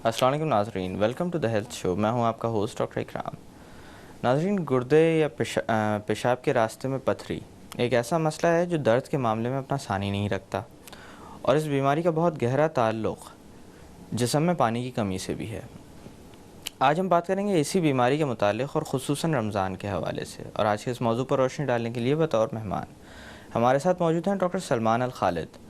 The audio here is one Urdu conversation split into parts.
السلام علیکم ناظرین، ویلکم ٹو دا ہیلتھ شو۔ میں ہوں آپ کا ہوسٹ ڈاکٹر اکرام۔ ناظرین، گردے یا پیشاب کے راستے میں پتھری ایک ایسا مسئلہ ہے جو درد کے معاملے میں اپنا ثانی نہیں رکھتا، اور اس بیماری کا بہت گہرا تعلق جسم میں پانی کی کمی سے بھی ہے۔ آج ہم بات کریں گے اسی بیماری کے متعلق، اور خصوصاً رمضان کے حوالے سے، اور آج کے اس موضوع پر روشنی ڈالنے کے لیے بطور مہمان ہمارے ساتھ موجود ہیں ڈاکٹر سلمان الخالد،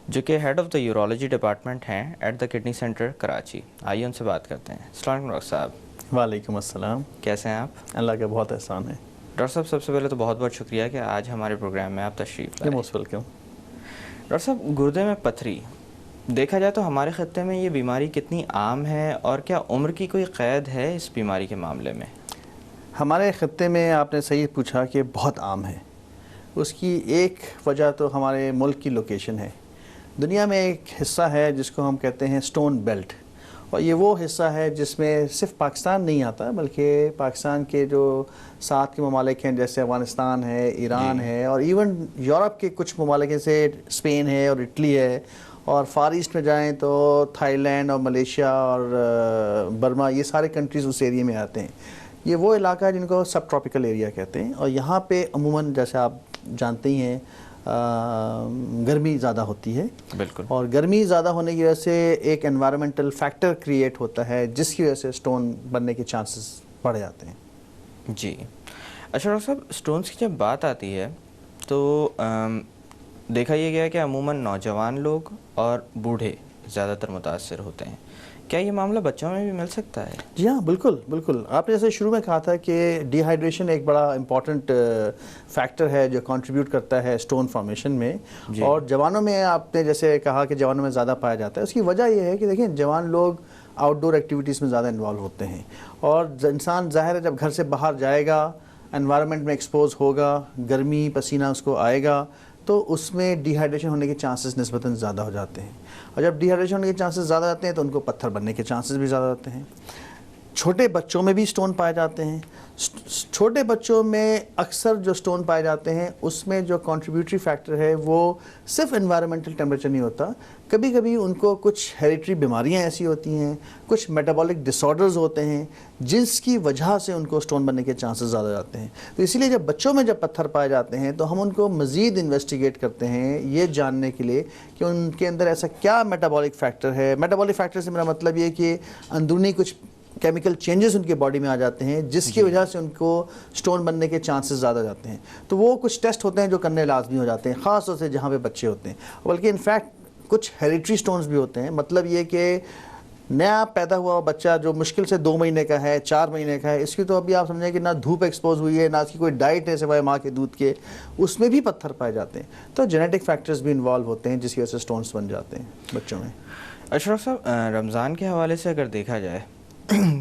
جو کہ head of the urology department ہیں at the kidney centre Karachi. آئیے ان سے بات کرتے ہیں۔ السلام علیکم ڈاکٹر صاحب۔ وعلیکم السلام۔ کیسے ہیں آپ؟ اللہ کا بہت احسان ہے ڈاکٹر صاحب، سب سے پہلے تو بہت بہت شکریہ کہ آج ہمارے پروگرام میں آپ تشریف لائے۔ Most welcome. ڈاکٹر صاحب، گردے میں پتھری دیکھا جائے تو ہمارے خطے میں یہ بیماری کتنی عام ہے، اور کیا عمر کی کوئی قید ہے اس بیماری کے معاملے میں؟ ہمارے خطے میں آپ نے صحیح پوچھا کہ بہت عام ہے۔ اس کی ایک وجہ تو ہمارے ملک کی لوکیشن ہے۔ دنیا میں ایک حصہ ہے جس کو ہم کہتے ہیں سٹون بیلٹ، اور یہ وہ حصہ ہے جس میں صرف پاکستان نہیں آتا بلکہ پاکستان کے جو ساتھ کے ممالک ہیں جیسے افغانستان ہے، ایران ہے، اور ایون یورپ کے کچھ ممالک سے اسپین ہے اور اٹلی ہے، اور فار ایسٹ میں جائیں تو تھائی لینڈ اور ملیشیا اور برما، یہ سارے کنٹریز اس ایریے میں آتے ہیں۔ یہ وہ علاقہ ہے جن کو سب ٹراپیکل ایریا کہتے ہیں، اور یہاں پہ عموماً جیسے آپ جانتے ہی ہیں گرمی زیادہ ہوتی ہے۔ بالکل۔ اور گرمی زیادہ ہونے کی وجہ سے ایک انوائرمنٹل فیکٹر کریٹ ہوتا ہے جس کی وجہ سے سٹون بننے کے چانسز بڑھ جاتے ہیں۔ جی اچھا ڈاکٹر صاحب، سٹونز کی جب بات آتی ہے تو دیکھا یہ گیا کہ عموماً نوجوان لوگ اور بوڑھے زیادہ تر متاثر ہوتے ہیں۔ کیا یہ معاملہ بچوں میں بھی مل سکتا ہے؟ جی ہاں، بالکل بالکل۔ آپ نے جیسے شروع میں کہا تھا کہ ڈی ہائیڈریشن ایک بڑا امپورٹنٹ فیکٹر ہے جو کنٹریبیوٹ کرتا ہے سٹون فارمیشن میں، اور جوانوں میں آپ نے جیسے کہا کہ جوانوں میں زیادہ پایا جاتا ہے۔ اس کی وجہ یہ ہے کہ دیکھیں، جوان لوگ آؤٹ ڈور ایکٹیویٹیز میں زیادہ انوالو ہوتے ہیں، اور انسان ظاہر ہے جب گھر سے باہر جائے گا، انوائرمنٹ میں ایکسپوز ہوگا، گرمی پسینہ اس کو آئے گا، تو اس میں ڈی ہائیڈریشن ہونے کے چانسز نسبتاً زیادہ ہو جاتے ہیں، اور جب ڈی ہائیڈریشن ہونے کے چانسز زیادہ آتے ہیں تو ان کو پتھر بننے کے چانسز بھی زیادہ ہوتے ہیں۔ چھوٹے بچوں میں بھی سٹون پائے جاتے ہیں۔ چھوٹے بچوں میں اکثر جو سٹون پائے جاتے ہیں اس میں جو کنٹریبیوٹری فیکٹر ہے وہ صرف انوائرمنٹل ٹیمپریچر نہیں ہوتا، کبھی کبھی ان کو کچھ ہیریٹری بیماریاں ایسی ہوتی ہیں، کچھ میٹابولک ڈس آرڈرز ہوتے ہیں جس کی وجہ سے ان کو سٹون بننے کے چانسز زیادہ جاتے ہیں۔ تو اسی لیے جب بچوں میں جب پتھر پائے جاتے ہیں تو ہم ان کو مزید انویسٹیگیٹ کرتے ہیں یہ جاننے کے لیے کہ ان کے اندر ایسا کیا میٹابولک فیکٹر ہے۔ میٹابولک فیکٹر سے میرا مطلب یہ کہ اندرونی کچھ کیمیکل چینجز ان کے باڈی میں آ جاتے ہیں جس کی وجہ سے ان کو سٹون بننے کے چانسز زیادہ جاتے ہیں۔ تو وہ کچھ ٹیسٹ ہوتے ہیں جو کرنے لازمی ہو جاتے ہیں، خاص طور سے جہاں پہ بچے ہوتے ہیں، بلکہ انفیکٹ کچھ ہیریٹری سٹونز بھی ہوتے ہیں۔ مطلب یہ کہ نیا پیدا ہوا بچہ جو مشکل سے 2 مہینے کا ہے، 4 مہینے کا ہے، اس کی تو ابھی آپ سمجھیں کہ نہ دھوپ ایکسپوز ہوئی ہے، نہ اس کی کوئی ڈائٹ ہے سوائے ماں کے دودھ کے، اس میں بھی پتھر پائے جاتے ہیں۔ تو جینیٹک فیکٹرز بھی انوالو ہوتے ہیں جس کی وجہ سے سٹونز بن جاتے ہیں بچوں میں۔ اچھا ڈاکٹر صاحب، رمضان کے حوالے سے اگر دیکھا جائے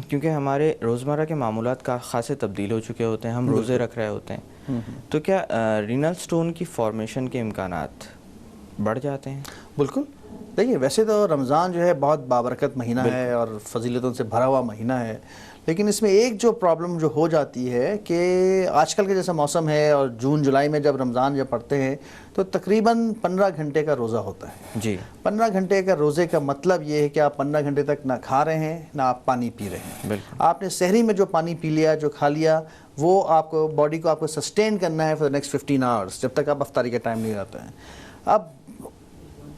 کیونکہ ہمارے روزمرہ کے معمولات کا خاصے تبدیل ہو چکے ہوتے ہیں، ہم روزے رکھ رہے ہوتے ہیں، تو کیا رینل سٹون کی فارمیشن کے امکانات بڑھ جاتے ہیں؟ بالکل۔ دیکھیے، ویسے تو رمضان جو ہے بہت بابرکت مہینہ ہے اور فضیلتوں سے بھرا ہوا مہینہ ہے، لیکن اس میں ایک جو پرابلم جو ہو جاتی ہے کہ آج کل کے جیسا موسم ہے اور جون جولائی میں جب رمضان جب پڑھتے ہیں تو تقریباً 15 گھنٹے کا روزہ ہوتا ہے۔ جی، 15 گھنٹے کا روزے کا مطلب یہ ہے کہ آپ 15 گھنٹے تک نہ کھا رہے ہیں نہ آپ پانی پی رہے ہیں۔ بالکل۔ آپ نے سحری میں جو پانی پی لیا، جو کھا لیا، وہ آپ کو باڈی کو آپ کو سسٹین کرنا ہے فار دا نیکسٹ 15 آورس، جب تک آپ افطاری کا ٹائم نہیں جاتا ہے۔ اب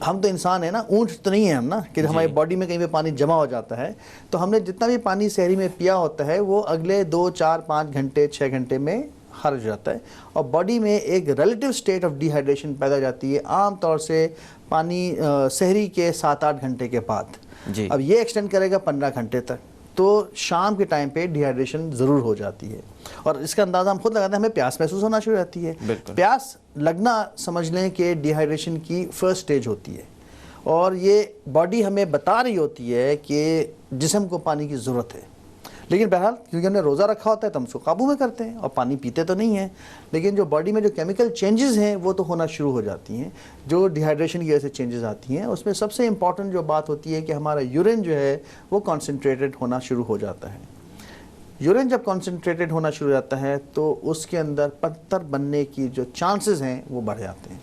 ہم تو انسان ہیں نا، اونٹ تو نہیں ہیں ہم نا کہ ہماری باڈی میں کہیں پہ پانی جمع ہو جاتا ہے، تو ہم نے جتنا بھی پانی سحری میں پیا ہوتا ہے وہ اگلے 2 4 5 گھنٹے 6 گھنٹے میں خرچ ہو جاتا ہے، اور باڈی میں ایک relative state of D hydration پیدا ہو جاتی ہے عام طور سے پانی سحری کے 7 8 گھنٹے کے بعد۔ جی، اب یہ ایکسٹینڈ کرے گا 15 گھنٹے تک، تو شام کے ٹائم پہ ڈی ہائیڈریشن ضرور ہو جاتی ہے، اور اس کا اندازہ ہم خود لگاتے ہیں، ہمیں پیاس محسوس ہونا شروع ہو جاتی ہے۔ پیاس لگنا سمجھ لیں کہ ڈی ہائیڈریشن کی فرسٹ سٹیج ہوتی ہے، اور یہ باڈی ہمیں بتا رہی ہوتی ہے کہ جسم کو پانی کی ضرورت ہے، لیکن بہرحال کیونکہ ہم نے روزہ رکھا ہوتا ہے تو ہم اس کو قابو میں کرتے ہیں اور پانی پیتے تو نہیں ہیں، لیکن جو باڈی میں جو کیمیکل چینجز ہیں وہ تو ہونا شروع ہو جاتی ہیں جو ڈی ہائیڈریشن کی وجہ سے چینجز آتی ہیں۔ اس میں سب سے امپورٹنٹ جو بات ہوتی ہے کہ ہمارا یورین جو ہے وہ کانسنٹریٹڈ ہونا شروع ہو جاتا ہے۔ یورین جب کانسنٹریٹڈ ہونا شروع ہو جاتا ہے تو اس کے اندر پتھر بننے کی جو چانسز ہیں وہ بڑھ جاتے ہیں،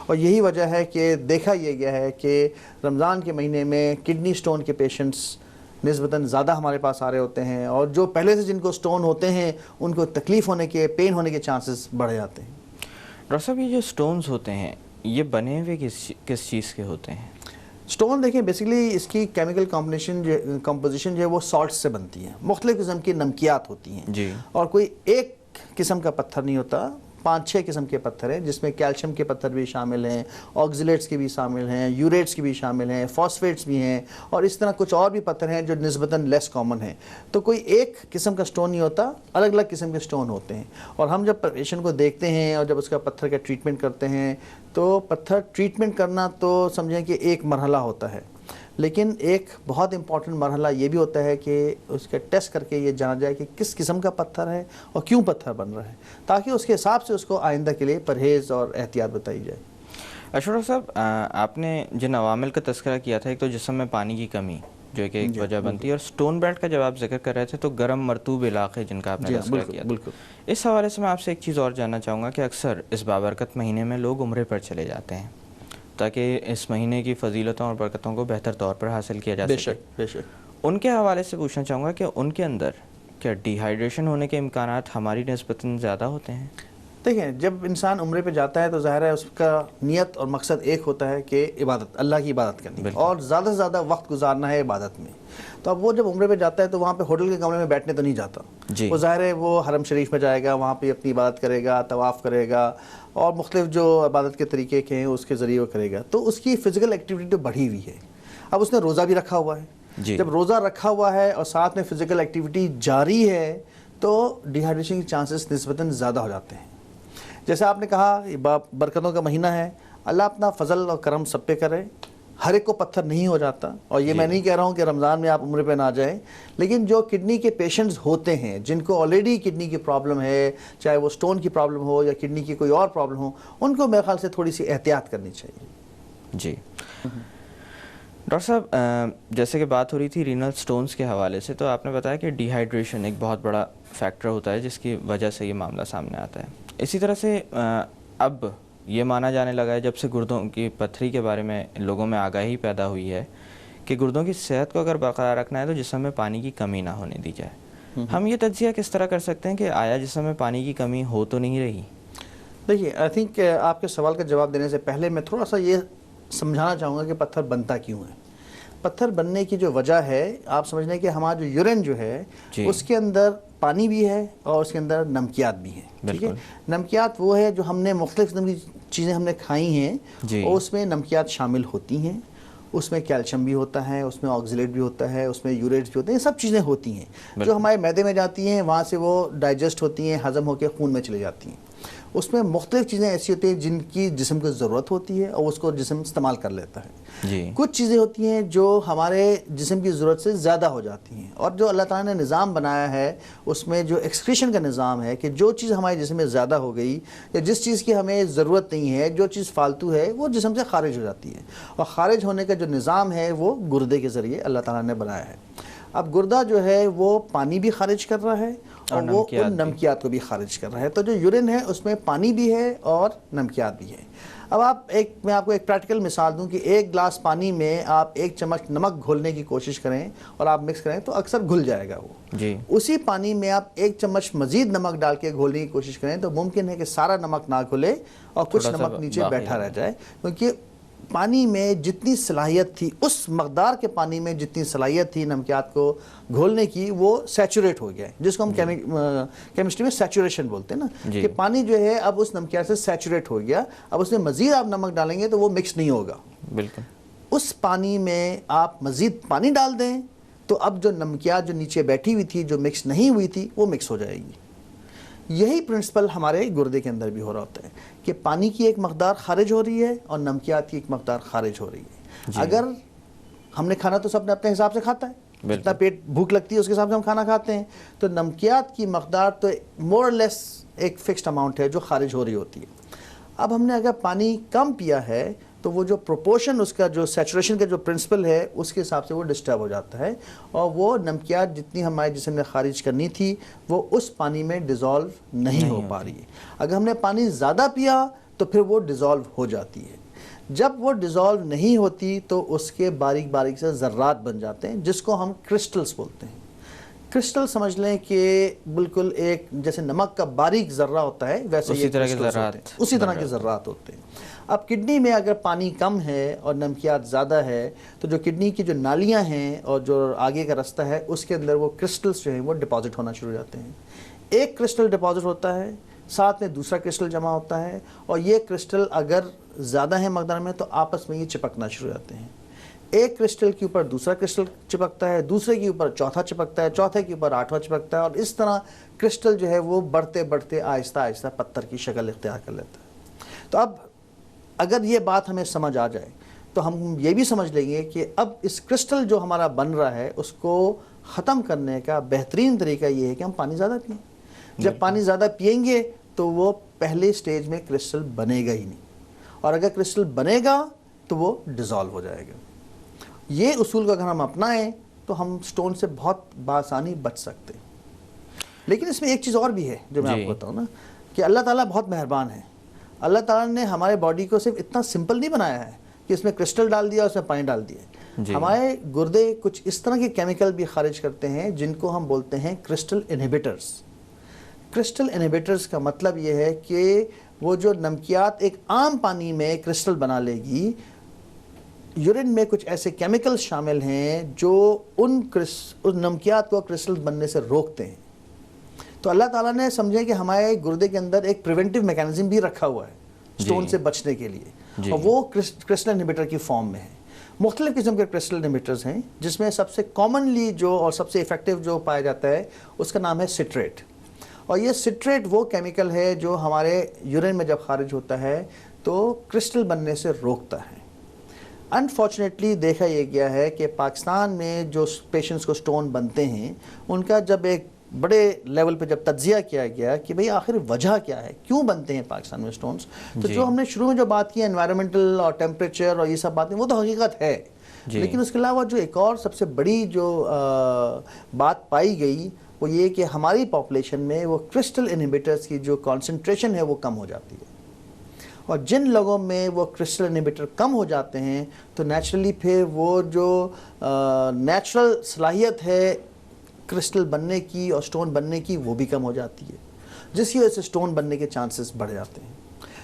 اور یہی وجہ ہے کہ دیکھا یہ گیا ہے کہ رمضان کے مہینے میں کڈنی سٹون کے پیشنٹس نسبتاً زیادہ ہمارے پاس آ رہے ہوتے ہیں، اور جو پہلے سے جن کو سٹون ہوتے ہیں ان کو تکلیف ہونے کے، پین ہونے کے چانسز بڑھ جاتے ہیں۔ ڈاکٹر صاحب یہ جو سٹونز ہوتے ہیں یہ بنے ہوئے کس چیز کے ہوتے ہیں؟ سٹون دیکھیں بیسیکلی اس کی کیمیکل کمپوزیشن جو ہے وہ سالٹ سے بنتی ہے، مختلف قسم کی نمکیات ہوتی ہیں جی، اور کوئی ایک قسم کا پتھر نہیں ہوتا، 5-6 قسم کے پتھر ہیں جس میں کیلشیم کے پتھر بھی شامل ہیں، آکزیلیٹس کے بھی شامل ہیں، یوریٹس کے بھی شامل ہیں، فاسفیٹس بھی ہیں، اور اس طرح کچھ اور بھی پتھر ہیں جو نسبتاً لیس کامن ہیں۔ تو کوئی ایک قسم کا سٹون نہیں ہوتا، الگ الگ قسم کے سٹون ہوتے ہیں، اور ہم جب پیشنٹ کو دیکھتے ہیں اور جب اس کا پتھر کا ٹریٹمنٹ کرتے ہیں تو پتھر ٹریٹمنٹ کرنا تو سمجھیں کہ ایک مرحلہ ہوتا ہے، لیکن ایک بہت امپورٹنٹ مرحلہ یہ بھی ہوتا ہے کہ اس کا ٹیسٹ کر کے یہ جانا جائے کہ کس قسم کا پتھر ہے اور کیوں پتھر بن رہا ہے، تاکہ اس کے حساب سے اس کو آئندہ کے لیے پرہیز اور احتیاط بتائی جائے۔ اشرف صاحب آپ نے جن عوامل کا تذکرہ کیا تھا، ایک تو جسم میں پانی کی کمی جو کہ ایک وجہ بنتی ہے، اور سٹون بیلٹ کا جب آپ ذکر کر رہے تھے تو گرم مرطوب علاقے جن کا آپ نے تذکرہ کیا تھا، اس حوالے سے میں آپ سے ایک چیز اور جاننا چاہوں گا کہ اکثر اس بابرکت مہینے میں لوگ عمرے پر چلے جاتے ہیں تاکہ اس مہینے کی فضیلتوں اور برکتوں کو بہتر طور پر حاصل کیا جا سکے۔ بے شک ان کے حوالے سے پوچھنا چاہوں گا کہ ان کے اندر کیا ڈی ہائیڈریشن ہونے کے امکانات ہماری نسبتاً زیادہ ہوتے ہیں؟ دیکھیں، جب انسان عمرے پہ جاتا ہے تو ظاہر ہے اس کا نیت اور مقصد ایک ہوتا ہے کہ عبادت، اللہ کی عبادت کرنی اور زیادہ سے زیادہ وقت گزارنا ہے عبادت میں۔ تو اب وہ جب عمرے پہ جاتا ہے تو وہاں پہ ہوٹل کے کمرے میں بیٹھنے تو نہیں جاتا، وہ ظاہر ہے وہ حرم شریف میں جائے گا، وہاں پہ اپنی عبادت کرے گا، طواف کرے گا، اور مختلف جو عبادت کے طریقے کے ہیں اس کے ذریعے وہ کرے گا، تو اس کی فزیکل ایکٹیویٹی تو بڑھی ہوئی ہے۔ اب اس نے روزہ بھی رکھا ہوا ہے، جب روزہ رکھا ہوا ہے اور ساتھ میں فزیکل ایکٹیویٹی جاری ہے تو ڈی ہائیڈریشن کے چانسز نسبتاً زیادہ ہو جاتے ہیں۔ جیسے آپ نے کہا یہ برکتوں کا مہینہ ہے، اللہ اپنا فضل اور کرم سب پہ کرے، ہر ایک کو پتھر نہیں ہو جاتا، اور یہ میں نہیں کہہ رہا ہوں کہ رمضان میں آپ عمرے پہ نہ جائیں، لیکن جو کڈنی کے پیشنٹس ہوتے ہیں جن کو آلریڈی کڈنی کی پرابلم ہے، چاہے وہ سٹون کی پرابلم ہو یا کڈنی کی کوئی اور پرابلم ہو، ان کو میرے خیال سے تھوڑی سی احتیاط کرنی چاہیے۔ جی ڈاکٹر صاحب، جیسے کہ بات ہو رہی تھی رینل سٹونز کے حوالے سے، تو آپ نے بتایا کہ ڈی ہائیڈریشن ایک بہت بڑا فیکٹر ہوتا ہے جس کی وجہ سے یہ معاملہ سامنے آتا ہے۔ اسی طرح سے اب یہ مانا جانے لگا ہے جب سے گردوں کی پتھری کے بارے میں لوگوں میں آگاہی پیدا ہوئی ہے کہ گردوں کی صحت کو اگر برقرار رکھنا ہے تو جسم میں پانی کی کمی نہ ہونے دی جائے۔ ہم یہ تجزیہ کس طرح کر سکتے ہیں کہ آیا جسم میں پانی کی کمی ہو تو نہیں رہی؟ دیکھیے، آئی تھنک آپ کے سوال کا جواب دینے سے پہلے میں تھوڑا سا یہ سمجھانا چاہوں گا کہ پتھر بنتا کیوں ہے۔ پتھر بننے کی جو وجہ ہے، آپ سمجھ لیں کہ ہمارا جو یورین جو ہے اس کے اندر پانی بھی ہے اور اس کے اندر نمکیات بھی ہیں، ٹھیک ہے۔ نمکیات وہ ہے جو ہم نے مختلف قسم کی چیزیں ہم نے کھائی ہیں اور اس میں نمکیات شامل ہوتی ہیں، اس میں کیلشیم بھی ہوتا ہے، اس میں آکزیلیٹ بھی ہوتا ہے، اس میں یوریٹس بھی ہوتے ہیں، یہ سب چیزیں ہوتی ہیں جو ہمارے معدے میں جاتی ہیں، وہاں سے وہ ڈائجسٹ ہوتی ہیں، ہضم ہو کے خون میں چلے جاتی ہیں۔ اس میں مختلف چیزیں ایسی ہوتی ہیں جن کی جسم کو ضرورت ہوتی ہے اور اس کو جسم استعمال کر لیتا ہے۔ کچھ چیزیں ہوتی ہیں جو ہمارے جسم کی ضرورت سے زیادہ ہو جاتی ہیں، اور جو اللہ تعالیٰ نے نظام بنایا ہے اس میں جو ایکسکریشن کا نظام ہے کہ جو چیز ہمارے جسم میں زیادہ ہو گئی یا جس چیز کی ہمیں ضرورت نہیں ہے، جو چیز فالتو ہے، وہ جسم سے خارج ہو جاتی ہے، اور خارج ہونے کا جو نظام ہے وہ گردے کے ذریعے اللہ تعالیٰ نے بنایا ہے۔ اب گردہ جو ہے وہ پانی بھی خارج کر رہا ہے اور وہ ان نمکیات کو بھی خارج کر رہا ہے، تو جو یورین ہے اس میں پانی بھی ہے اور نمکیات بھی ہے۔ اب میں آپ کو ایک پریکٹیکل مثال دوں کہ ایک گلاس پانی میں آپ 1 چمچ نمک گھولنے کی کوشش کریں اور آپ مکس کریں تو اکثر گھل جائے گا وہ۔ اسی پانی میں آپ 1 چمچ مزید نمک ڈال کے گھولنے کی کوشش کریں تو ممکن ہے کہ سارا نمک نہ گھلے اور کچھ نمک نیچے بیٹھا رہ جائے، کیونکہ پانی میں جتنی صلاحیت تھی، اس مقدار کے پانی میں جتنی صلاحیت تھی نمکیات کو گھولنے کی، وہ سیچوریٹ ہو گیا ہے، جس کو ہم کیمسٹری میں سیچوریشن بولتے ہیں نا، کہ پانی جو ہے اب اس نمکیات سے سیچوریٹ ہو گیا، اب اس میں مزید آپ نمک ڈالیں گے تو وہ مکس نہیں ہوگا۔ بالکل اس پانی میں آپ مزید پانی ڈال دیں تو اب جو نمکیات جو نیچے بیٹھی ہوئی تھی، جو مکس نہیں ہوئی تھی، وہ مکس ہو جائے گی۔ یہی پرنسپل ہمارے گردے کے اندر بھی ہو رہا ہوتا ہے کہ پانی کی ایک مقدار خارج ہو رہی ہے اور نمکیات کی ایک مقدار خارج ہو رہی ہے۔ اگر ہم نے کھانا تو سب نے اپنے حساب سے کھاتا ہے، جتنا پیٹ بھوک لگتی ہے اس کے حساب سے ہم کھانا کھاتے ہیں، تو نمکیات کی مقدار تو مور لیس ایک فکسڈ اماؤنٹ ہے جو خارج ہو رہی ہوتی ہے۔ اب ہم نے اگر پانی کم پیا ہے تو وہ جو پروپورشن اس کا جو سیچوریشن کا جو پرنسپل ہے اس کے حساب سے وہ ڈسٹرب ہو جاتا ہے، اور وہ نمکیات جتنی ہمارے جسم نے خارج کرنی تھی وہ اس پانی میں ڈیزالو نہیں ہو پا رہی ہے۔ اگر ہم نے پانی زیادہ پیا تو پھر وہ ڈیزالو ہو جاتی ہے۔ جب وہ ڈیزالو نہیں ہوتی تو اس کے باریک باریک سے ذرات بن جاتے ہیں جس کو ہم کرسٹلز بولتے ہیں. کرسٹل سمجھ لیں کہ بالکل ایک جیسے نمک کا باریک ذرہ ہوتا ہے ویسے اسی طرح کے ذرات اسی طرح کے ذرات ہوتے ہیں. اب کڈنی میں اگر پانی کم ہے اور نمکیات زیادہ ہے تو جو کڈنی کی جو نالیاں ہیں اور جو آگے کا رستہ ہے اس کے اندر وہ کرسٹلز جو ہیں وہ ڈپازٹ ہونا شروع ہو جاتے ہیں. ایک کرسٹل ڈپازٹ ہوتا ہے, ساتھ میں دوسرا کرسٹل جمع ہوتا ہے, اور یہ کرسٹل اگر زیادہ ہیں مقدار میں تو آپس میں یہ چپکنا شروع ہو جاتے ہیں. ایک کرسٹل کے اوپر دوسرا کرسٹل چپکتا ہے, دوسرے کے اوپر چوتھا چپکتا ہے, چوتھے کے اوپر آٹھواں چپکتا ہے, اور اس طرح کرسٹل جو ہے وہ بڑھتے بڑھتے آہستہ آہستہ پتھر کی شکل اختیار کر لیتا ہے. تو اب اگر یہ بات ہمیں سمجھ آ جائے تو ہم یہ بھی سمجھ لیں گے کہ اب اس کرسٹل جو ہمارا بن رہا ہے اس کو ختم کرنے کا بہترین طریقہ یہ ہے کہ ہم پانی زیادہ پئیں. جب پانی زیادہ پئیں گے تو وہ پہلے سٹیج میں کرسٹل بنے گا ہی نہیں, اور اگر کرسٹل بنے گا تو وہ ڈیزالو ہو جائے گا. یہ اصول کو اگر ہم اپنائیں تو ہم سٹون سے بہت بآسانی بچ سکتے ہیں. لیکن اس میں ایک چیز اور بھی ہے جو میں آپ کو بتاؤں نا, کہ اللہ تعالیٰ بہت مہربان ہے. اللہ تعالیٰ نے ہمارے باڈی کو صرف اتنا سمپل نہیں بنایا ہے کہ اس میں کرسٹل ڈال دیا, اس میں پانی ڈال دیا. ہمارے گردے کچھ اس طرح کے کیمیکل بھی خارج کرتے ہیں جن کو ہم بولتے ہیں کرسٹل انہیبیٹرز. کرسٹل انہیبیٹرز کا مطلب یہ ہے کہ وہ جو نمکیات ایک عام پانی میں کرسٹل بنا لے گی, یورین میں کچھ ایسے کیمیکل شامل ہیں جو ان نمکیات کو کرسٹل بننے سے روکتے ہیں. تو اللہ تعالیٰ نے سمجھے کہ ہمارے گردے کے اندر ایک پریونٹیو میکانزم بھی رکھا ہوا ہے سٹون سے بچنے کے لیے, اور وہ کرسٹل انہیبیٹر کی فارم میں ہے. مختلف قسم کے کرسٹل انہیبیٹرز ہیں جس میں سب سے کامنلی جو اور سب سے ایفیکٹو جو پایا جاتا ہے اس کا نام ہے سٹریٹ. اور یہ سٹریٹ وہ کیمیکل ہے جو ہمارے یورین میں جب خارج ہوتا ہے تو کرسٹل بننے سے روکتا ہے. انفارچونیٹلی دیکھا یہ گیا ہے کہ پاکستان میں جو پیشنٹس کو سٹون بنتے ہیں ان کا جب ایک بڑے لیول پہ جب تجزیہ کیا گیا کہ بھئی آخر وجہ کیا ہے, کیوں بنتے ہیں پاکستان میں سٹونز, تو جو ہم نے شروع میں جو بات کی انوائرمنٹل اور ٹیمپریچر اور یہ سب باتیں وہ تو حقیقت ہے. لیکن اس کے علاوہ جو ایک اور سب سے بڑی جو بات پائی گئی وہ یہ کہ ہماری پاپولیشن میں وہ کرسٹل انہیبیٹرز کی جو کانسنٹریشن ہے وہ کم ہو جاتی ہے. اور جن لوگوں میں وہ کرسٹل انہیبیٹر کم ہو جاتے ہیں تو نیچرلی پھر وہ جو نیچرل صلاحیت ہے کرسٹل بننے کی اور سٹون بننے کی وہ بھی کم ہو جاتی ہے, جس کی وجہ سے سٹون بننے کے چانسز بڑھ جاتے ہیں.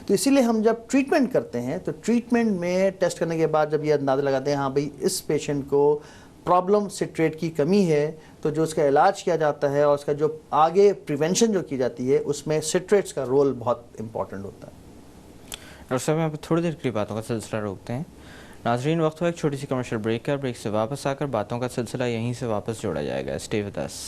تو اسی لیے ہم جب ٹریٹمنٹ کرتے ہیں تو ٹریٹمنٹ میں ٹیسٹ کرنے کے بعد جب یہ اندازہ لگاتے ہیں ہاں بھئی اس پیشنٹ کو پرابلم سٹریٹ کی کمی ہے, تو جو اس کا علاج کیا جاتا ہے اور اس کا جو آگے پریونشن جو کی جاتی ہے اس میں سٹریٹس کا رول بہت امپورٹنٹ ہوتا ہے. ڈاکٹر صاحب یہاں پہ تھوڑی دیر کے لیے باتوں کا سلسلہ روکتے ہیں. ناظرین وقت ہوا ایک چھوٹی سی کمرشل بریک کا, بریک سے واپس آ کر باتوں کا سلسلہ یہیں سے واپس جوڑا جائے گا. Stay with us.